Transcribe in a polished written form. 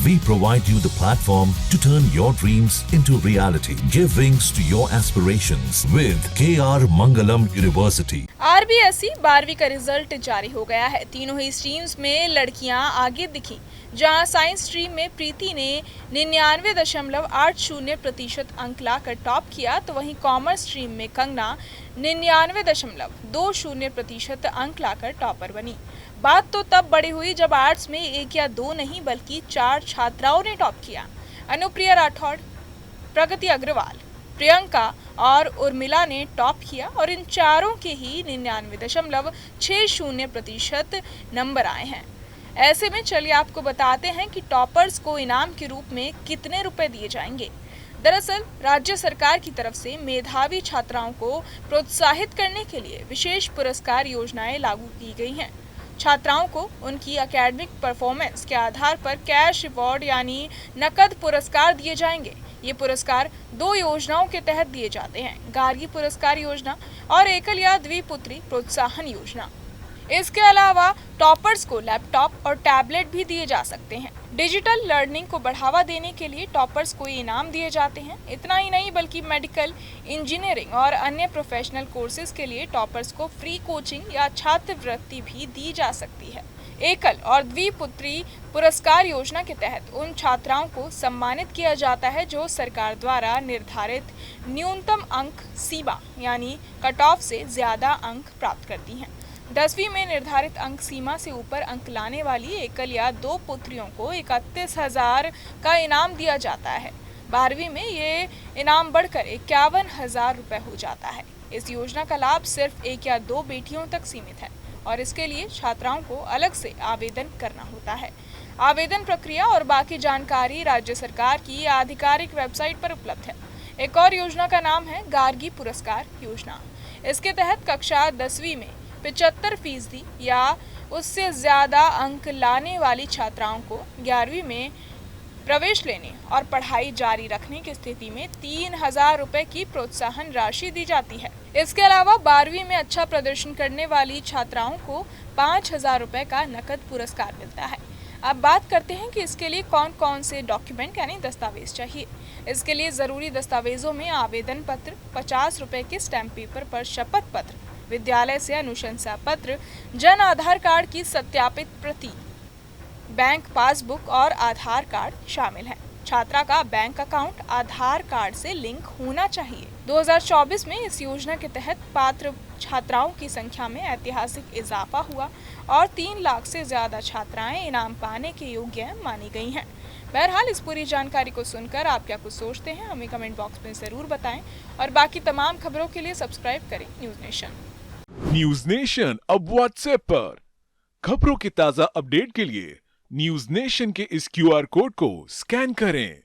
We provide you the platform to turn your dreams into reality. Give wings to your aspirations with KR Mangalam University. RBSE 12वीं का result जारी हो गया है। तीनों ही streams में लड़कियां आगे दिखी। जहां साइंस स्ट्रीम में प्रीति ने 99.80% अंक लाकर टॉप किया, तो वहीं कॉमर्स स्ट्रीम में कंगना 99.20% अंक लाकर टॉपर बनी। बात तो तब बड़ी हुई जब आर्ट्स में 1 या 2 नहीं बल्कि 4 छात्राओं ने टॉप किया। अनुप्रिया राठौड़, प्रगति अग्रवाल, प्रियंका और उर्मिला ने टॉप किया और इन चारों के ही 99.60% नंबर आए हैं। ऐसे में चलिए आपको बताते हैं कि टॉपर्स को इनाम के रूप में कितने रुपए दिए जाएंगे। दरअसल राज्य सरकार की तरफ से मेधावी छात्राओं को प्रोत्साहित करने के लिए विशेष पुरस्कार योजनाएं लागू की गई हैं। छात्राओं को उनकी एकेडमिक परफॉर्मेंस के आधार पर कैश रिवॉर्ड यानी नकद पुरस्कार दिए जाएंगे। ये पुरस्कार 2 योजनाओं के तहत दिए जाते हैं, गार्गी पुरस्कार योजना और एकल या द्विपुत्री प्रोत्साहन योजना। इसके अलावा टॉपर्स को लैपटॉप और टैबलेट भी दिए जा सकते हैं। डिजिटल लर्निंग को बढ़ावा देने के लिए टॉपर्स को इनाम दिए जाते हैं। इतना ही नहीं बल्कि मेडिकल, इंजीनियरिंग और अन्य प्रोफेशनल कोर्सेज के लिए टॉपर्स को फ्री कोचिंग या छात्रवृत्ति भी दी जा सकती है। एकल और द्विपुत्री पुरस्कार योजना के तहत उन छात्राओं को सम्मानित किया जाता है जो सरकार द्वारा निर्धारित न्यूनतम अंक सीमा यानी कट ऑफ से ज्यादा अंक प्राप्त करती हैं। 10वीं में निर्धारित अंक सीमा से ऊपर अंक लाने वाली एकल या 2 पुत्रियों को 31,000 का इनाम दिया जाता है। 12वीं में ये इनाम बढ़कर 51,000 रुपये हो जाता है। इस योजना का लाभ सिर्फ 1 या 2 बेटियों तक सीमित है और इसके लिए छात्राओं को अलग से आवेदन करना होता है। आवेदन प्रक्रिया और बाकी जानकारी राज्य सरकार की आधिकारिक वेबसाइट पर उपलब्ध है। एक और योजना का नाम है गार्गी पुरस्कार योजना। इसके तहत कक्षा 10वीं में 75% या उससे ज्यादा अंक लाने वाली छात्राओं को 11वीं में प्रवेश लेने और पढ़ाई जारी रखने की स्थिति में 3,000 रुपए की प्रोत्साहन राशि दी जाती है। इसके अलावा 12वीं में अच्छा प्रदर्शन करने वाली छात्राओं को 5,000 रुपए का नकद पुरस्कार मिलता है। अब बात करते हैं कि इसके लिए कौन कौन से डॉक्यूमेंट यानी दस्तावेज चाहिए। इसके लिए जरूरी दस्तावेजों में आवेदन पत्र, 50 रुपए के स्टैम्प पेपर पर शपथ पत्र, विद्यालय से अनुशंसा पत्र, जन आधार कार्ड की सत्यापित प्रति, बैंक पासबुक और आधार कार्ड शामिल हैं। छात्रा का बैंक अकाउंट आधार कार्ड से लिंक होना चाहिए। 2024 में इस योजना के तहत पात्र छात्राओं की संख्या में ऐतिहासिक इजाफा हुआ और 3 लाख से ज्यादा छात्राएं इनाम पाने के योग्य मानी गई हैं। बहरहाल इस पूरी जानकारी को सुनकर आप क्या कुछ सोचते हैं, हमें कमेंट बॉक्स में जरूर बताएं और बाकी तमाम खबरों के लिए सब्सक्राइब करें न्यूज नेशन। न्यूज नेशन अब व्हाट्सएप पर खबरों के ताजा अपडेट के लिए न्यूज नेशन के इस QR कोड को स्कैन करें।